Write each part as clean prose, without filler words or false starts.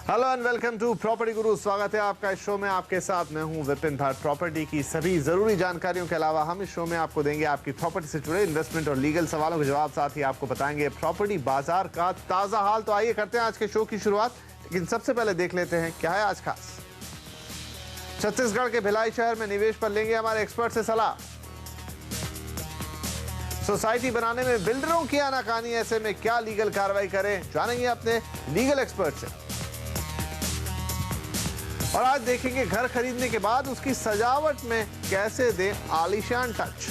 Hello and welcome to property Guru. स्वागत है आपका इस शो में। आपके साथ मैं हूं विपिन भाट। प्रॉपर्टी की सभी जरूरी जानकारियों के अलावा हम इस शो में आपको देंगे आपकी प्रॉपर्टी से जुड़े इन्वेस्टमेंट और लीगल सवालों के जवाब। साथ ही आपको बताएंगे प्रॉपर्टी बाजार का ताजा हाल। तो आइए करते हैं आज के शो की शुरुआत, लेकिन सबसे पहले देख लेते हैं क्या है आज खास। छत्तीसगढ़ के भिलाई शहर में निवेश पर लेंगे हमारे एक्सपर्ट से सलाह। सोसाइटी बनाने में बिल्डरों की आनाकानी, ऐसे में क्या लीगल कार्रवाई करें, जानेंगे अपने लीगल एक्सपर्ट से। और आज देखेंगे घर खरीदने के बाद उसकी सजावट में कैसे दें आलीशान टच।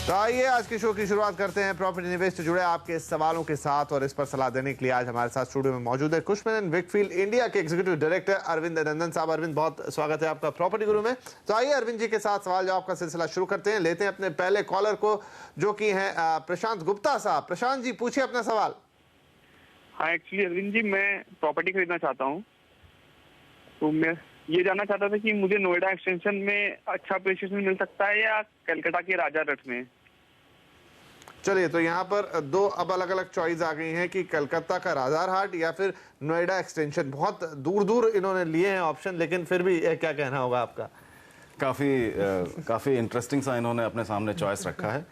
तो आइए आज के शो की शुरुआत करते हैं प्रॉपर्टी निवेश से जुड़े आपके सवालों के साथ। और इस पर सलाह देने के लिए आज हमारे साथ स्टूडियो में मौजूद है कुशमन विकफील्ड इंडिया के एग्जीक्यूटिव डायरेक्टर अरविंद नंदन साहब। अरविंद, बहुत स्वागत है आपका प्रॉपर्टी गुरु में। तो आइए अरविंद जी के साथ सवाल जवाब का सिलसिला शुरू करते हैं। लेते हैं अपने पहले कॉलर को, जो कि है प्रशांत गुप्ता साहब। प्रशांत जी, पूछिए अपना सवाल। हाँ, एक्चुअली अरविंद जी, मैं प्रॉपर्टी खरीदना चाहता हूँ। तो मैं ये जानना चाहता था कि मुझे नोएडा एक्सटेंशन में अच्छा अप्रिसिएशन मिल सकता है या कलकत्ता के राजा रथ में। चलिए, तो यहाँ पर दो अब अलग अलग चॉइस आ गई हैं कि कलकत्ता का राजार हाट या फिर नोएडा एक्सटेंशन। बहुत दूर दूर इन्होंने लिए हैं ऑप्शन, लेकिन फिर भी क्या कहना होगा आपका? काफ़ी इंटरेस्टिंग सा इन्होंने अपने सामने चॉइस रखा है।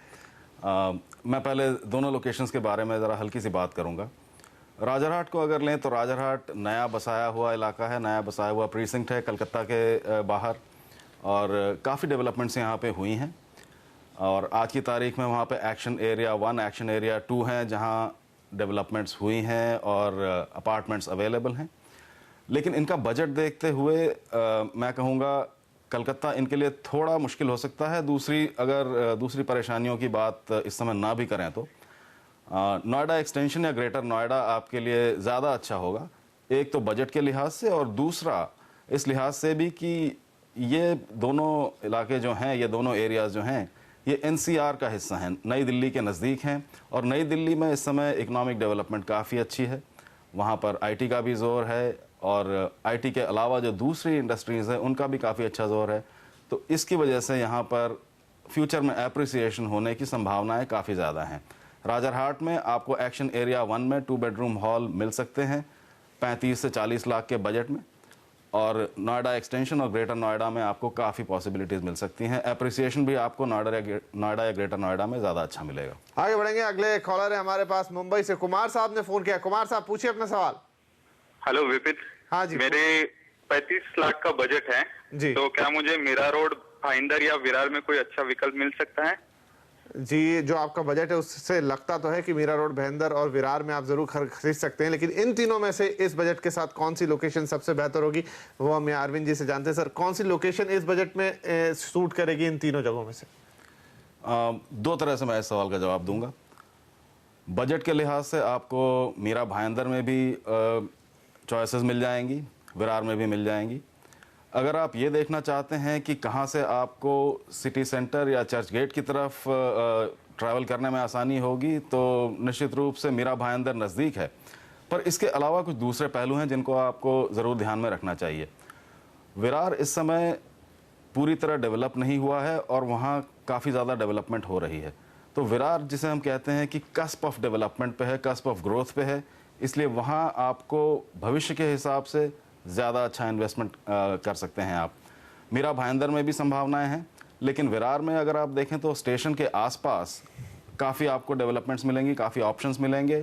मैं पहले दोनों लोकेशंस के बारे में ज़रा हल्की सी बात करूँगा। राजारहाट को अगर लें तो राजारहाट नया बसाया हुआ इलाका है, नया बसाया हुआ प्रीसिंक्ट है कलकत्ता के बाहर, और काफ़ी डेवलपमेंट्स यहाँ पे हुई हैं। और आज की तारीख में वहाँ पे एक्शन एरिया 1, एक्शन एरिया 2 हैं, जहाँ डेवलपमेंट्स हुई हैं और अपार्टमेंट्स अवेलेबल हैं। लेकिन इनका बजट देखते हुए मैं कहूँगा कलकत्ता इनके लिए थोड़ा मुश्किल हो सकता है। दूसरी परेशानियों की बात इस समय ना भी करें तो नोएडा एक्सटेंशन या ग्रेटर नोएडा आपके लिए ज़्यादा अच्छा होगा। एक तो बजट के लिहाज से, और दूसरा इस लिहाज से भी कि ये दोनों इलाके जो हैं, ये दोनों एरियाज़ जो हैं, ये एनसीआर का हिस्सा हैं, नई दिल्ली के नज़दीक हैं। और नई दिल्ली में इस समय इकोनॉमिक डेवलपमेंट काफ़ी अच्छी है। वहाँ पर आईटी का भी ज़ोर है, और आईटी के अलावा जो दूसरी इंडस्ट्रीज़ हैं उनका भी काफ़ी अच्छा ज़ोर है। तो इसकी वजह से यहाँ पर फ्यूचर में एप्रिसिएशन होने की संभावनाएँ काफ़ी ज़्यादा हैं। राजारहाट में आपको एक्शन एरिया 1 में 2 बेडरूम हॉल मिल सकते हैं 35 से 40 लाख के बजट में, और नोएडा एक्सटेंशन और ग्रेटर नोएडा में आपको काफ़ी पॉसिबिलिटीज़ मिल सकती हैं। एप्रिसिएशन भी आपको नोएडा या ग्रेटर नोएडा में ज़्यादा अच्छा मिलेगा। आगे बढ़ेंगे, अगले कॉलर है हमारे पास मुंबई से कुमार साहब ने फोन किया। कुमार साहब, पूछिए अपना सवाल। हेलो विपिन। हाँ जी। मेरे 35 लाख का बजट है जी। तो क्या मुझे मीरा रोड, भाईंदर या विरार में कोई अच्छा विकल्प मिल सकता है? जी, जो आपका बजट है उससे लगता तो है कि मीरा रोड, भाईंदर और विरार में आप जरूर खरीद सकते हैं। लेकिन इन तीनों में से इस बजट के साथ कौन सी लोकेशन सबसे बेहतर होगी, वो हम अरविंद जी से जानते हैं। सर, कौन सी लोकेशन इस बजट में सूट करेगी इन तीनों जगहों में से? दो तरह से मैं इस सवाल का जवाब दूंगा। बजट के लिहाज से आपको मीरा भाईंदर में भी चॉइसेस मिल जाएंगी, विरार में भी मिल जाएंगी। अगर आप ये देखना चाहते हैं कि कहाँ से आपको सिटी सेंटर या चर्च गेट की तरफ ट्रैवल करने में आसानी होगी, तो निश्चित रूप से मीरा भाईंदर नज़दीक है। पर इसके अलावा कुछ दूसरे पहलू हैं जिनको आपको ज़रूर ध्यान में रखना चाहिए। विरार इस समय पूरी तरह डेवलप नहीं हुआ है और वहाँ काफ़ी ज़्यादा डेवलपमेंट हो रही है। तो विरार, जिसे हम कहते हैं कि कस्प ऑफ डेवलपमेंट पे है, कस्प ऑफ ग्रोथ पे है, इसलिए वहाँ आपको भविष्य के हिसाब से ज़्यादा अच्छा इन्वेस्टमेंट कर सकते हैं आप। मीरा भाईंदर में भी संभावनाएं हैं, लेकिन विरार में अगर आप देखें तो स्टेशन के आसपास काफ़ी आपको डेवलपमेंट्स मिलेंगी, काफ़ी ऑप्शंस मिलेंगे।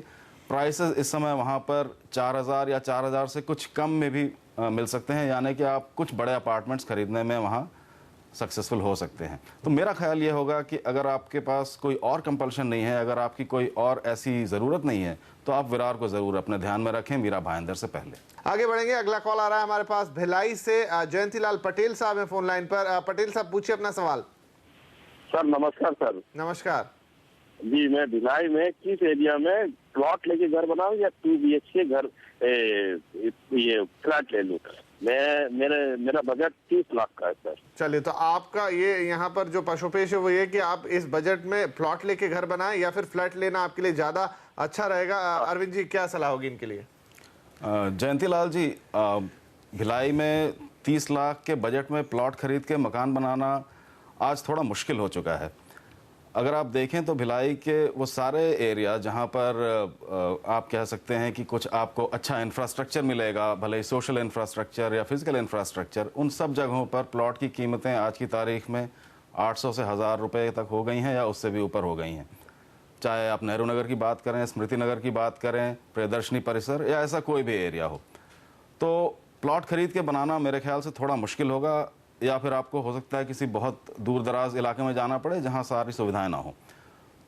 प्राइसेस इस समय वहाँ पर 4000 या 4000 से कुछ कम में भी मिल सकते हैं, यानी कि आप कुछ बड़े अपार्टमेंट्स खरीदने में वहाँ सक्सेसफुल हो सकते हैं। तो मेरा ख्याल ये होगा कि अगर आपके पास कोई और कंपल्शन नहीं है, अगर आपकी कोई और ऐसी ज़रूरत नहीं है, तो आप विरार को ज़रूर अपने ध्यान में रखें मीरा भाईंदर से पहले। आगे बढ़ेंगे, अगला कॉल आ रहा है हमारे पास भिलाई से जयंतीलाल पटेल साहब है फोन लाइन पर। पटेल साहब, पूछिए अपना सवाल। सर नमस्कार। सर नमस्कार जी, मैं भिलाई में किस एरिया में प्लॉट लेके घर बनाऊं या 2 BHK घर ये फ्लैट ले लूं? मेरा बजट 30 लाख का है सर। चलिए, तो आपका ये यहाँ पर जो पशुपेश है वो ये कि आप इस बजट में प्लॉट लेके घर बनाएं या फिर फ्लैट लेना आपके लिए ज्यादा अच्छा रहेगा। अरविंद जी, क्या सलाह होगी इनके लिए? जयंतीलाल जी, भिलाई में 30 लाख के बजट में प्लॉट खरीद के मकान बनाना आज थोड़ा मुश्किल हो चुका है। अगर आप देखें तो भिलाई के वो सारे एरिया जहां पर आप कह सकते हैं कि कुछ आपको अच्छा इंफ्रास्ट्रक्चर मिलेगा, भले ही सोशल इंफ्रास्ट्रक्चर या फिजिकल इंफ्रास्ट्रक्चर, उन सब जगहों पर प्लॉट की कीमतें आज की तारीख में 800 से 1000 रुपये तक हो गई हैं या उससे भी ऊपर हो गई हैं। चाहे आप नेहरू नगर की बात करें, स्मृति नगर की बात करें, प्रियदर्शनी परिसर या ऐसा कोई भी एरिया हो, तो प्लॉट खरीद के बनाना मेरे ख्याल से थोड़ा मुश्किल होगा, या फिर आपको हो सकता है किसी बहुत दूर दराज इलाके में जाना पड़े जहां सारी सुविधाएं ना हो।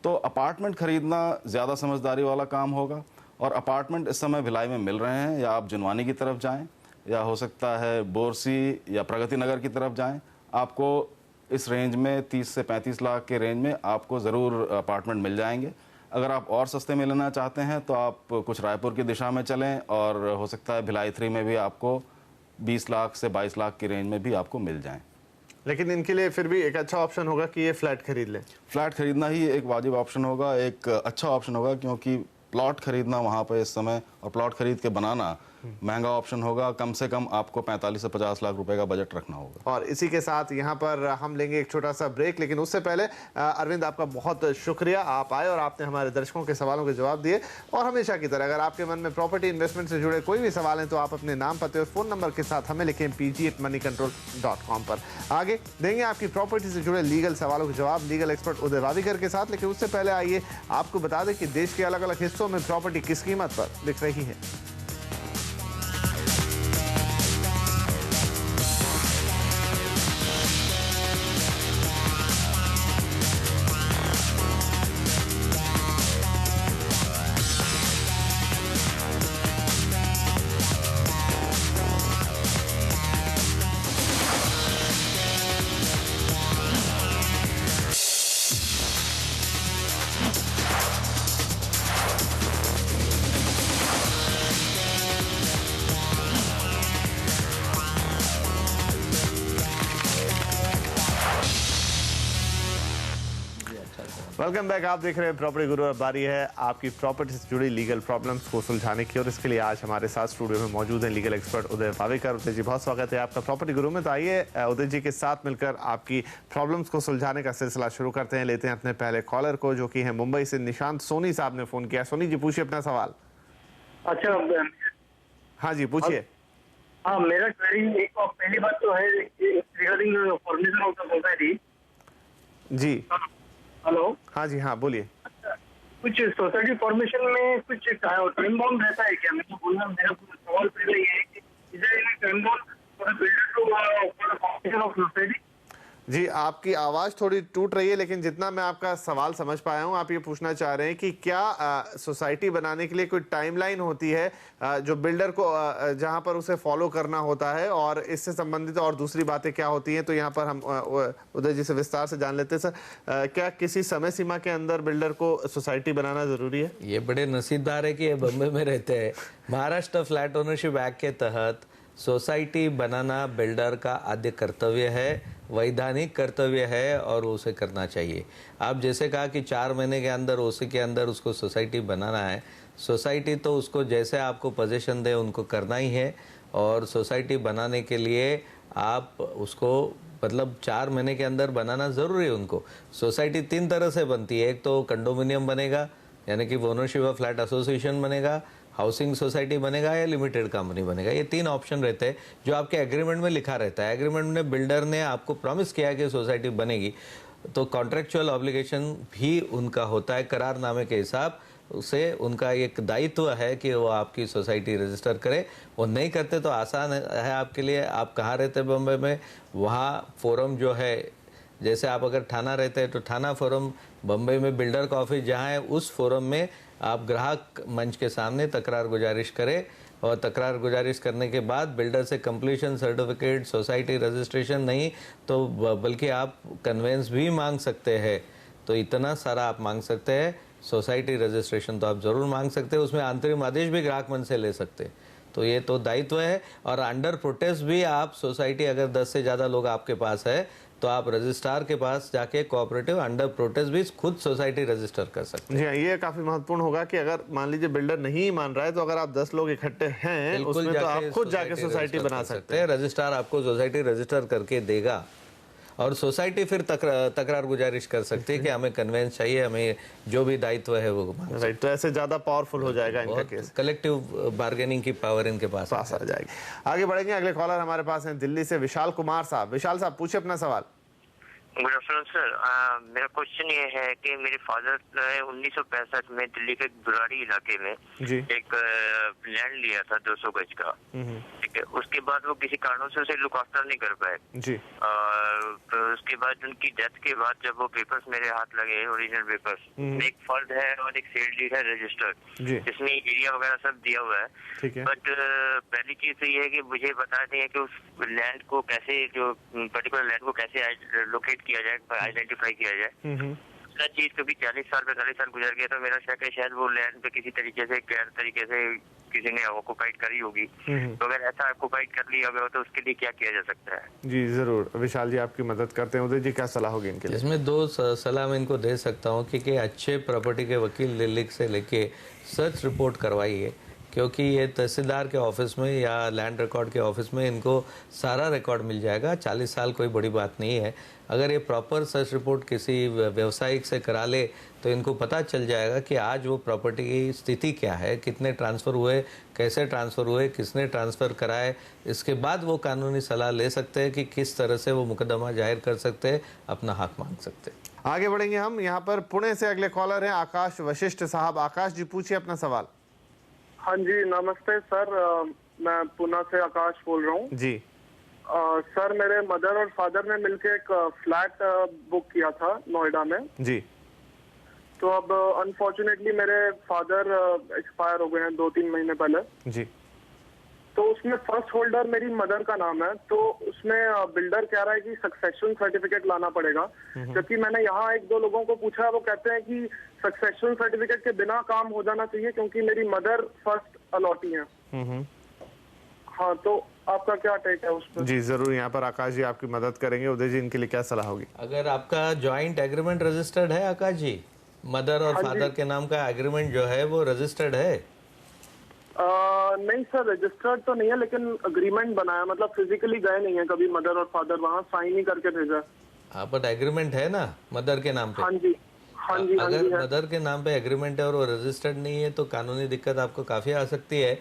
तो अपार्टमेंट खरीदना ज़्यादा समझदारी वाला काम होगा, और अपार्टमेंट इस समय भिलाई में मिल रहे हैं, या आप जुनवानी की तरफ जाएं या हो सकता है बोरसी या प्रगति नगर की तरफ जाएं, आपको इस रेंज में 30 से 35 लाख के रेंज में आपको ज़रूर अपार्टमेंट मिल जाएंगे। अगर आप और सस्ते में लेना चाहते हैं तो आप कुछ रायपुर की दिशा में चलें, और हो सकता है भिलाई 3 में भी आपको 20 लाख से 22 लाख की रेंज में भी आपको मिल जाएं। लेकिन इनके लिए फिर भी एक अच्छा ऑप्शन होगा कि ये फ्लैट खरीद लें। फ्लैट खरीदना ही एक वाजिब ऑप्शन होगा, एक अच्छा ऑप्शन होगा, क्योंकि प्लॉट खरीदना वहाँ पे इस समय और प्लॉट खरीद के बनाना महंगा ऑप्शन होगा। कम से कम आपको 45 से 50 लाख रुपए का बजट रखना होगा। और इसी के साथ यहाँ पर हम लेंगे एक छोटा सा ब्रेक, लेकिन उससे पहले अरविंद, आपका बहुत शुक्रिया, आप आए और आपने हमारे दर्शकों के सवालों के जवाब दिए। और हमेशा की तरह अगर आपके मन में प्रॉपर्टी इन्वेस्टमेंट से जुड़े कोई भी सवाल हैं तो आप अपने नाम, पते और फोन नंबर के साथ हमें लिखें pg@moneycontrol.com पर। आगे देंगे आपकी प्रॉपर्टी से जुड़े लीगल सवालों के जवाब लीगल एक्सपर्ट उदय वावीकर के साथ। लेकिन उससे पहले आइए आपको बता दें कि देश के अलग अलग हिस्सों में प्रॉपर्टी किस कीमत पर बिक रही है। वेलकम बैक, आप देख रहे हैं प्रॉपर्टी गुरु। अब बारी है आपकी प्रॉपर्टी से जुड़ी लीगल प्रॉब्लम्स को सुलझाने की, और इसके लिए आज हमारे साथ स्टूडियो में मौजूद हैं लीगल एक्सपर्ट उदय वावीकर। उदय जी, बहुत स्वागत है आपका प्रॉपर्टी गुरु में। तो आइए उदय जी के साथ मिलकर आपकी प्रॉब्लम्स को सुलझाने का सिलसिला शुरू करते हैं। लेते हैं अपने पहले कॉलर को, जो कि है मुंबई से निशांत सोनी साहब ने फोन किया। सोनी जी, पूछिए अपना सवाल। अच्छा, हाँ जी, पूछिए। हाँ, मेरा क्वेरी एक पहली बात तो है regarding formation of the society. जी हेलो। हाँ जी, हाँ बोलिए। कुछ सोसाइटी फॉर्मेशन में कुछ टाइम बाउंड रहता है क्या? मेरा बोलना, मेरा सवाल पहले ये है कि is there any time bound for the builder to for the formation of society? जी, आपकी आवाज़ थोड़ी टूट रही है, लेकिन जितना मैं आपका सवाल समझ पाया हूँ, आप ये पूछना चाह रहे हैं कि क्या सोसाइटी बनाने के लिए कोई टाइमलाइन होती है जो बिल्डर को जहाँ पर उसे फॉलो करना होता है, और इससे संबंधित और दूसरी बातें क्या होती हैं। तो यहाँ पर हम उदय जी से विस्तार से जान लेते हैं। सर, क्या किसी समय सीमा के अंदर बिल्डर को सोसाइटी बनाना ज़रूरी है? ये बड़े नसीबदार है कि ये बम्बई में रहते हैं। महाराष्ट्र फ्लैट ओनरशिप एक्ट के तहत सोसाइटी बनाना बिल्डर का आद्य कर्तव्य है, वैधानिक कर्तव्य है, और उसे करना चाहिए। आप जैसे कहा कि 4 महीने के अंदर उसी के अंदर उसको सोसाइटी बनाना है। सोसाइटी तो उसको जैसे आपको पोजीशन दे उनको करना ही है, और सोसाइटी बनाने के लिए आप उसको मतलब 4 महीने के अंदर बनाना ज़रूरी है उनको। सोसाइटी 3 तरह से बनती है। एक तो कंडोमिनियम बनेगा, यानी कि ओनरशिप ऑफ फ्लैट एसोसिएशन बनेगा, हाउसिंग सोसाइटी बनेगा, या लिमिटेड कंपनी बनेगा। ये 3 ऑप्शन रहते हैं जो आपके एग्रीमेंट में लिखा रहता है। एग्रीमेंट में बिल्डर ने आपको प्रॉमिस किया कि सोसाइटी बनेगी, तो कॉन्ट्रेक्चुअल ऑब्लिगेशन भी उनका होता है। करारनामे के हिसाब से उनका एक दायित्व है कि वो आपकी सोसाइटी रजिस्टर करे। वो नहीं करते तो आसान है आपके लिए। आप कहाँ रहते हैं बम्बई में, वहाँ फोरम जो है, जैसे आप अगर थाना रहते हैं तो थाना फोरम, बम्बई में बिल्डर का ऑफिस जहाँ है, उस फोरम में आप ग्राहक मंच के सामने तकरार गुजारिश करें, और तकरार गुजारिश करने के बाद बिल्डर से कंप्लीशन सर्टिफिकेट, सोसाइटी रजिस्ट्रेशन नहीं तो बल्कि आप कन्वेंस भी मांग सकते हैं। तो इतना सारा आप मांग सकते हैं। सोसाइटी रजिस्ट्रेशन तो आप ज़रूर मांग सकते हैं, उसमें अंतरिम आदेश भी ग्राहक मंच से ले सकते हैं। तो ये तो दायित्व है। और अंडर प्रोटेस्ट भी आप सोसाइटी, अगर 10 से ज़्यादा लोग आपके पास है तो आप रजिस्ट्रार के पास जाके कोऑपरेटिव अंडर प्रोटेस्ट भी खुद सोसाइटी रजिस्टर कर सकते हैं। जी हाँ, ये काफी महत्वपूर्ण होगा कि अगर मान लीजिए बिल्डर नहीं मान रहा है, तो अगर आप 10 लोग इकट्ठे हैं उसमें, तो आप खुद जाके सोसाइटी बना सकते हैं। रजिस्ट्रार आपको सोसाइटी रजिस्टर करके देगा। और सोसाइटी फिर तकरार गुजारिश कर सकती है कि हमें कन्वेंस चाहिए, हमें जो भी दायित्व है वो राइट, तो ऐसे ज्यादा पावरफुल हो जाएगा इनका केस, कलेक्टिव बार्गेनिंग की पावर इनके पास आ जाएगी। आगे बढ़ेंगे, अगले कॉलर हमारे पास हैं दिल्ली से विशाल कुमार साहब। विशाल साहब पूछिए अपना सवाल। गुड आफ्टरनून सर, मेरा क्वेश्चन ये है कि मेरे फादर ने 1965 में दिल्ली के दुरारी इलाके में जी एक लैंड लिया था 200 गज का, ठीक है। उसके बाद वो किसी कारणों से उसे लुक आफ्टर नहीं कर पाए जी। तो उसके बाद उनकी डेथ के बाद जब वो पेपर्स मेरे हाथ लगे, ओरिजिनल पेपर्स, एक फर्द है और एक सेल डीड है रजिस्टर्ड, जिसमें एरिया वगैरह सब दिया हुआ है, ठीक है। बट पहली चीज तो ये है कि मुझे बता दें कि उस लैंड को कैसे, जो पर्टिकुलर लैंड को कैसे लोकेट किया जाए, आइडेंटिफाई किया जाए। दूसरा चीज, क्योंकि 40 साल 45 साल गुजर गया, तो मेरा शक है शायद वो लैंड पे किसी तरीके से गैर तरीके से किसी ने ऑक्युपाइड करी होगी। तो अगर ऐसा ऑक्युपाइड कर लिया गया तो उसके लिए क्या किया जा सकता है? जी जरूर, विशाल जी आपकी मदद करते हैं। उदय जी क्या सलाह होगी इनके लिए? इसमें दो सलाह मैं इनको दे सकता हूँ कि अच्छे प्रॉपर्टी के वकील दिल्ली से लेके सर्च रिपोर्ट करवाइए, क्योंकि ये तहसीलदार के ऑफिस में या लैंड रिकॉर्ड के ऑफिस में इनको सारा रिकॉर्ड मिल जाएगा। 40 साल कोई बड़ी बात नहीं है। अगर ये प्रॉपर सर्च रिपोर्ट किसी व्यवसायिक से करा ले तो इनको पता चल जाएगा कि आज वो प्रॉपर्टी की स्थिति क्या है, कितने ट्रांसफ़र हुए, कैसे ट्रांसफ़र हुए, किसने ट्रांसफ़र कराए। इसके बाद वो कानूनी सलाह ले सकते हैं कि किस तरह से वो मुकदमा जाहिर कर सकते हैं, अपना हक मांग सकते हैं। आगे बढ़ेंगे हम, यहाँ पर पुणे से अगले कॉलर हैं आकाश वशिष्ठ साहब। आकाश जी पूछिए अपना सवाल। हाँ जी नमस्ते सर, मैं पुणे से आकाश बोल रहा हूँ जी। सर मेरे मदर और फादर ने मिलके एक फ्लैट बुक किया था नोएडा में जी। तो अब अनफॉर्चुनेटली मेरे फादर एक्सपायर हो गए हैं 2-3 महीने पहले जी। तो उसमें फर्स्ट होल्डर मेरी मदर का नाम है, तो उसमें बिल्डर कह रहा है कि सक्सेशन सर्टिफिकेट लाना पड़ेगा। जबकि मैंने यहाँ 1-2 लोगों को पूछा, वो कहते हैं कि सक्सेशन सर्टिफिकेट के बिना काम हो जाना चाहिए क्योंकि मेरी मदर फर्स्ट अलॉटी है। हाँ, तो आपका क्या टेक है उस पर? जी जरूर, यहाँ पर आकाश जी आपकी मदद करेंगे। उदय जी इनके लिए क्या सलाह होगी? अगर आपका जॉइंट एग्रीमेंट रजिस्टर्ड है आकाश जी, मदर और फादर के नाम का एग्रीमेंट जो है वो रजिस्टर्ड है? नहीं सर, रजिस्टर्ड तो नहीं है, लेकिन अग्रीमेंट बनाया, मतलब फिजिकली गए नहीं है कभी मदर और फादर वहाँ, साइन ही करके भेजा। हाँ, बट एग्रीमेंट है ना मदर के नाम पे? हाँ जी, हाँ जी। अगर मदर के नाम पे एग्रीमेंट है और वो रजिस्टर्ड नहीं है तो कानूनी दिक्कत आपको काफ़ी आ सकती है।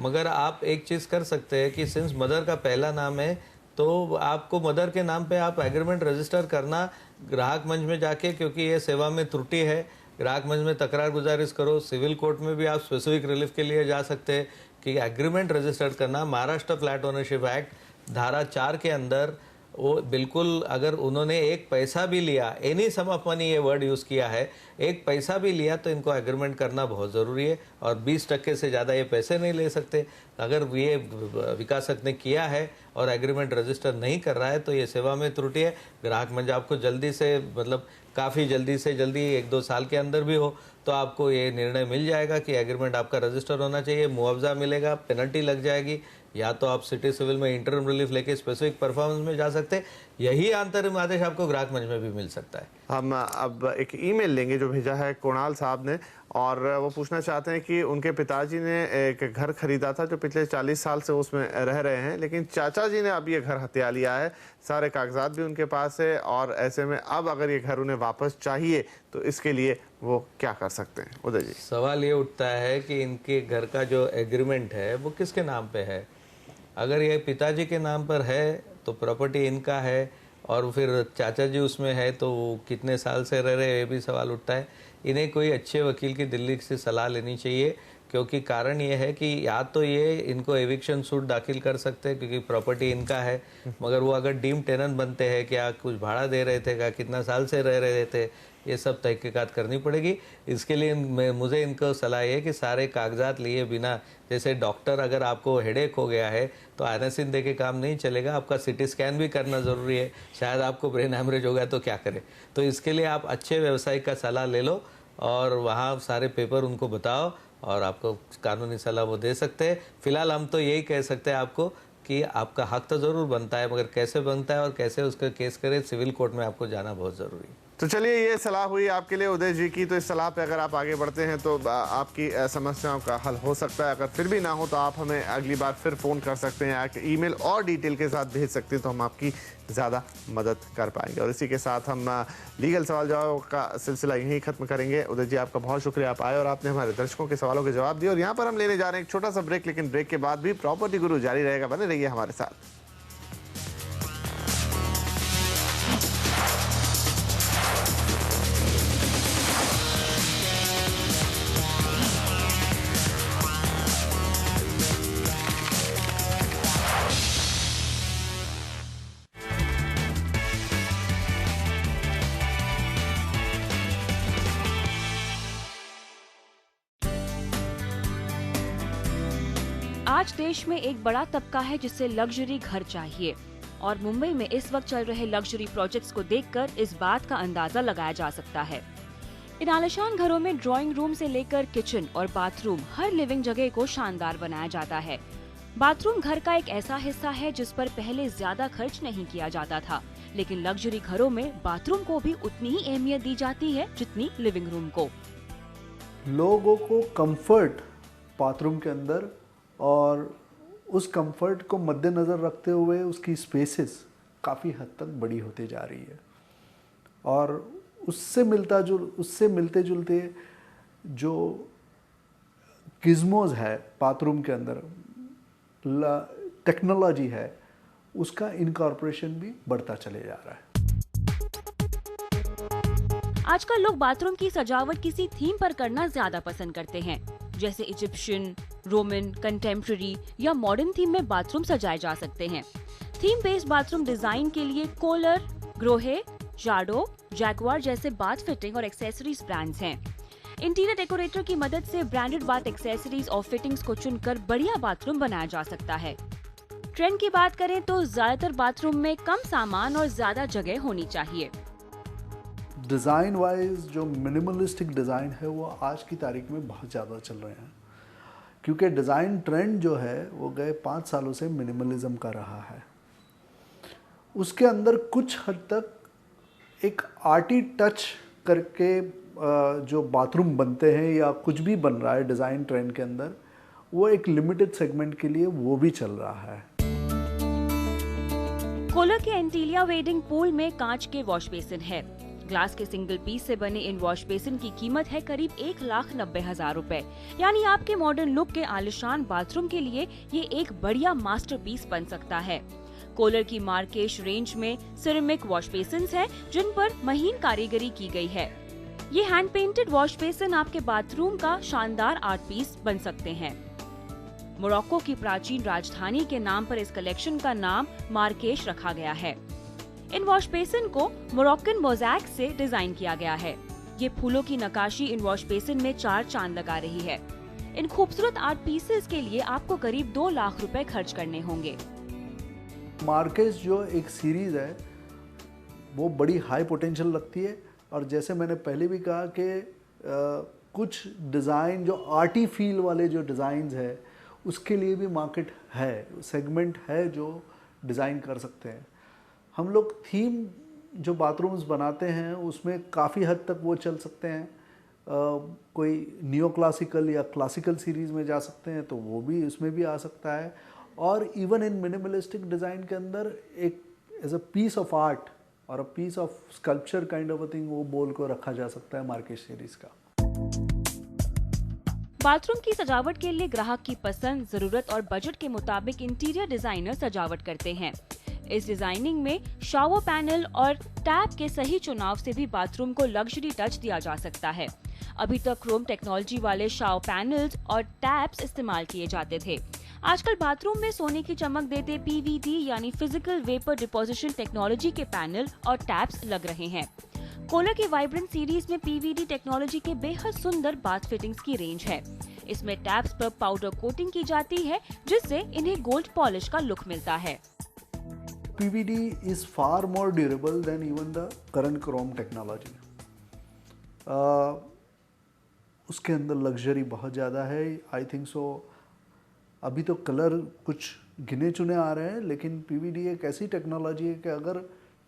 मगर आप एक चीज़ कर सकते हैं कि सिंस मदर का पहला नाम है तो आपको मदर के नाम पे आप एग्रीमेंट रजिस्टर करना ग्राहक मंच में जाके, क्योंकि ये सेवा में त्रुटि है, ग्राहक मंच में तकरार गुजारिश करो। सिविल कोर्ट में भी आप स्पेसिफिक रिलीफ के लिए जा सकते हैं कि एग्रीमेंट रजिस्टर करना। महाराष्ट्र फ्लैट ओनरशिप एक्ट धारा 4 के अंदर वो बिल्कुल, अगर उन्होंने एक पैसा भी लिया, एनी सम ऑफ मनी ये वर्ड यूज़ किया है, एक पैसा भी लिया तो इनको एग्रीमेंट करना बहुत ज़रूरी है और 20% से ज़्यादा ये पैसे नहीं ले सकते। अगर ये विकासक ने किया है और एग्रीमेंट रजिस्टर नहीं कर रहा है तो ये सेवा में त्रुटि है। ग्राहक मंच आपको जल्दी से, मतलब काफ़ी जल्दी से जल्दी 1-2 साल के अंदर भी हो तो आपको ये निर्णय मिल जाएगा कि एग्रीमेंट आपका रजिस्टर होना चाहिए। मुआवजा मिलेगा, पेनल्टी लग जाएगी, या तो आप सिटी सिविल में इंटरम रिलीफ लेके स्पेसिफिक परफॉर्मेंस में जा सकते हैं। यही अंतरिम आदेश आपको ग्राहक मंच में भी मिल सकता है। हम अब एक ईमेल लेंगे जो भेजा है कुणाल साहब ने, और वो पूछना चाहते हैं कि उनके पिताजी ने एक घर खरीदा था जो पिछले 40 साल से उसमें रह रहे हैं, लेकिन चाचा जी ने अब ये घर हत्या लिया है, सारे कागजात भी उनके पास है, और ऐसे में अब अगर ये घर उन्हें वापस चाहिए तो इसके लिए वो क्या कर सकते हैं? उदय जी, सवाल ये उठता है कि इनके घर का जो एग्रीमेंट है वो किसके नाम पे है। अगर ये पिताजी के नाम पर है तो प्रॉपर्टी इनका है, और फिर चाचा जी उसमें है तो कितने साल से रह रहे, ये भी सवाल उठता है। इन्हें कोई अच्छे वकील की दिल्ली से सलाह लेनी चाहिए, क्योंकि कारण ये है कि या तो ये इनको एविक्शन सूट दाखिल कर सकते हैं क्योंकि प्रॉपर्टी इनका है, मगर वो अगर डीम टेनेंट बनते हैं, क्या कुछ भाड़ा दे रहे थे, क्या कितना साल से रह रहे थे, ये सब तहकीकात करनी पड़ेगी। इसके लिए मुझे इनको सलाह है कि सारे कागजात लिए बिना, जैसे डॉक्टर अगर आपको हेडेक हो गया है तो एनासिन दे के काम नहीं चलेगा, आपका सिटी स्कैन भी करना ज़रूरी है, शायद आपको ब्रेन हैमरेज हो गया तो क्या करें। तो इसके लिए आप अच्छे व्यवसायी का सलाह ले लो और वहाँ सारे पेपर उनको बताओ और आपको कानूनी सलाह वो दे सकते हैं। फिलहाल हम तो यही कह सकते हैं आपको कि आपका हक तो ज़रूर बनता है, मगर कैसे बनता है और कैसे उसका केस करें, सिविल कोर्ट में आपको जाना बहुत ज़रूरी है। तो चलिए, ये सलाह हुई आपके लिए उदय जी की। तो इस सलाह पे अगर आप आगे बढ़ते हैं तो आपकी समस्याओं का हल हो सकता है। अगर फिर भी ना हो तो आप हमें अगली बार फिर फ़ोन कर सकते हैं, या ईमेल और डिटेल के साथ भेज सकते हैं, तो हम आपकी ज़्यादा मदद कर पाएंगे। और इसी के साथ हम लीगल सवाल जवाब का सिलसिला यहीं ख़त्म करेंगे। उदय जी, आपका बहुत शुक्रिया, आप आए और आपने हमारे दर्शकों के सवालों के जवाब दिए। और यहाँ पर हम लेने जा रहे हैं एक छोटा सा ब्रेक, लेकिन ब्रेक के बाद भी प्रॉपर्टी गुरु जारी रहेगा, बने रहिए हमारे साथ। आज देश में एक बड़ा तबका है जिसे लग्जरी घर चाहिए, और मुंबई में इस वक्त चल रहे लग्जरी प्रोजेक्ट्स को देखकर इस बात का अंदाजा लगाया जा सकता है। इन आलीशान घरों में ड्राइंग रूम से लेकर किचन और बाथरूम, हर लिविंग जगह को शानदार बनाया जाता है। बाथरूम घर का एक ऐसा हिस्सा है जिस पर पहले ज्यादा खर्च नहीं किया जाता था, लेकिन लग्जरी घरों में बाथरूम को भी उतनी ही अहमियत दी जाती है जितनी लिविंग रूम को। लोगों को कंफर्ट बाथरूम के अंदर, और उस कंफर्ट को मद्देनज़र रखते हुए उसकी स्पेसेस काफ़ी हद तक बड़ी होती जा रही है। और उससे मिलते जुलते जो गिज़मोज़ है बाथरूम के अंदर, टेक्नोलॉजी है, उसका इनकॉर्पोरेशन भी बढ़ता चले जा रहा है। आजकल लोग बाथरूम की सजावट किसी थीम पर करना ज्यादा पसंद करते हैं, जैसे इजिप्शियन, रोमन, कंटेम्प्रेरी या मॉडर्न थीम में बाथरूम सजाए जा सकते हैं। थीम बेस्ड बाथरूम डिजाइन के लिए कोलर, ग्रोहे, जाडो, जैगवार जैसे बाथ फिटिंग और एक्सेसरीज ब्रांड्स हैं। इंटीरियर डेकोरेटर की मदद से ब्रांडेड बाथ एक्सेसरीज और फिटिंग्स को चुनकर बढ़िया बाथरूम बनाया जा सकता है। ट्रेंड की बात करें तो ज्यादातर बाथरूम में कम सामान और ज्यादा जगह होनी चाहिए। डिज़ाइन वाइज जो मिनिमलिस्टिक डिज़ाइन है वो आज की तारीख में बहुत ज़्यादा चल रहे हैं, क्योंकि डिज़ाइन ट्रेंड जो है वो गए 5 सालों से मिनिमलिज्म का रहा है। उसके अंदर कुछ हद तक एक आर्टी टच करके जो बाथरूम बनते हैं या कुछ भी बन रहा है डिज़ाइन ट्रेंड के अंदर, वो एक लिमिटेड सेगमेंट के लिए वो भी चल रहा है। कोलर के एंटीलिया वेडिंग पूल में कांच के वॉश बेसिन है। ग्लास के सिंगल पीस से बने इन वॉश बेसिन की कीमत है करीब 1,90,000 रुपए। यानी आपके मॉडर्न लुक के आलिशान बाथरूम के लिए ये एक बढ़िया मास्टरपीस बन सकता है। कोलर की मार्केश रेंज में सिरेमिक वॉश बेसिन्स हैं, जिन पर महीन कारीगरी की गई है। ये हैंड पेंटेड वॉश बेसिन आपके बाथरूम का शानदार आर्ट पीस बन सकते हैं। मोरक्को की प्राचीन राजधानी के नाम पर इस कलेक्शन का नाम मार्केश रखा गया है। इन वॉश बेसिन को मोरक्कन मोज़ैक से डिजाइन किया गया है। ये फूलों की नक्काशी इन वॉश बेसिन में 4 चांद लगा रही है। इन खूबसूरत आर्ट पीसेस के लिए आपको करीब 2 लाख रुपए खर्च करने होंगे। मार्केश जो एक सीरीज है वो बड़ी हाई पोटेंशियल रखती है, और जैसे मैंने पहले भी कहा कि कुछ डिज़ाइन जो आर्टी फील वाले जो डिज़ाइंस है उसके लिए भी मार्केट है, सेगमेंट है जो डिज़ाइन कर सकते हैं। हम लोग थीम जो बाथरूम्स बनाते हैं उसमें काफ़ी हद तक वो चल सकते हैं। कोई नियो क्लासिकल या क्लासिकल सीरीज़ में जा सकते हैं तो वो भी उसमें भी आ सकता है। और इवन इन मिनिमलिस्टिक डिज़ाइन के अंदर एक as a piece of art और a piece of sculpture kind of a thing वो बोल को रखा जा सकता है मार्केश सीरीज़ का। बाथरूम की सजावट के लिए ग्राहक की पसंद, जरूरत और बजट के मुताबिक इंटीरियर डिजाइनर सजावट करते हैं। इस डिजाइनिंग में शावर पैनल और टैप के सही चुनाव से भी बाथरूम को लग्जरी टच दिया जा सकता है। अभी तक क्रोम टेक्नोलॉजी वाले शावर पैनल्स और टैप्स इस्तेमाल किए जाते थे। आजकल बाथरूम में सोने की चमक देते PVD यानी फिजिकल वेपर डिपोजिशन टेक्नोलॉजी के पैनल और टैप्स लग रहे हैं। कोलर की वाइब्रेंट सीरीज में PVD टेक्नोलॉजी के बेहद सुंदर बाथ फिटिंग्स की रेंज है। इसमें टैप्स पर पाउडर कोटिंग की जाती है, जिससे इन्हें गोल्ड पॉलिश का लुक मिलता है। PVD is far more durable than even the current chrome technology. उसके अंदर लग्जरी बहुत ज़्यादा है। आई थिंक सो अभी तो कलर कुछ गिने चुने आ रहे हैं, लेकिन PVD एक ऐसी टेक्नोलॉजी है कि अगर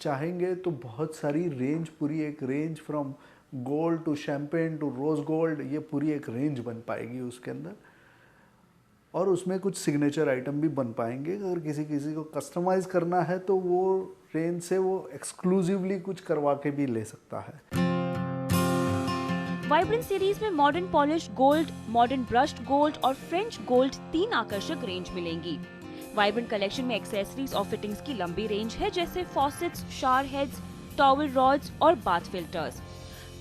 चाहेंगे तो बहुत सारी रेंज, पूरी एक range from gold to champagne to rose gold, ये पूरी एक रेंज बन पाएगी उसके अंदर। और उसमें कुछ सिग्नेचर आइटम भी बन पाएंगे। अगर किसी को कस्टमाइज़ करना है तो वो रेंज से वो एक्सक्लूसिवली कुछ करवा के भी ले सकता है। वाइब्रेंट सीरीज में modern polish gold, modern brushed gold और फ्रेंच गोल्ड 3 आकर्षक रेंज मिलेंगी। वाइब्रेंट कलेक्शन में एक्सेसरीज और फिटिंग्स की लंबी रेंज है, जैसे faucets, shower heads, towel rods और बाथ फिल्टर्स।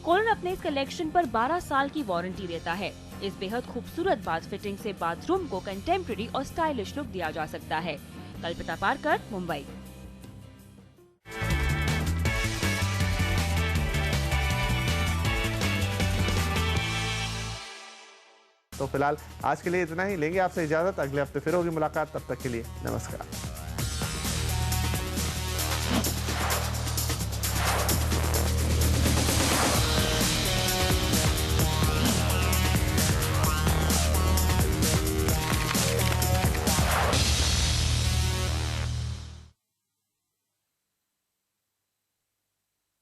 कोलन अपने इस कलेक्शन पर 12 साल की वारंटी देता है। इस बेहद खूबसूरत बाथ फिटिंग से बाथरूम को कंटेम्प्रेरी और स्टाइलिश लुक दिया जा सकता है। कल्पिता पारकर, मुंबई। तो फिलहाल आज के लिए इतना ही। लेंगे आपसे इजाजत, अगले हफ्ते फिर होगी मुलाकात। तब तक के लिए नमस्कार।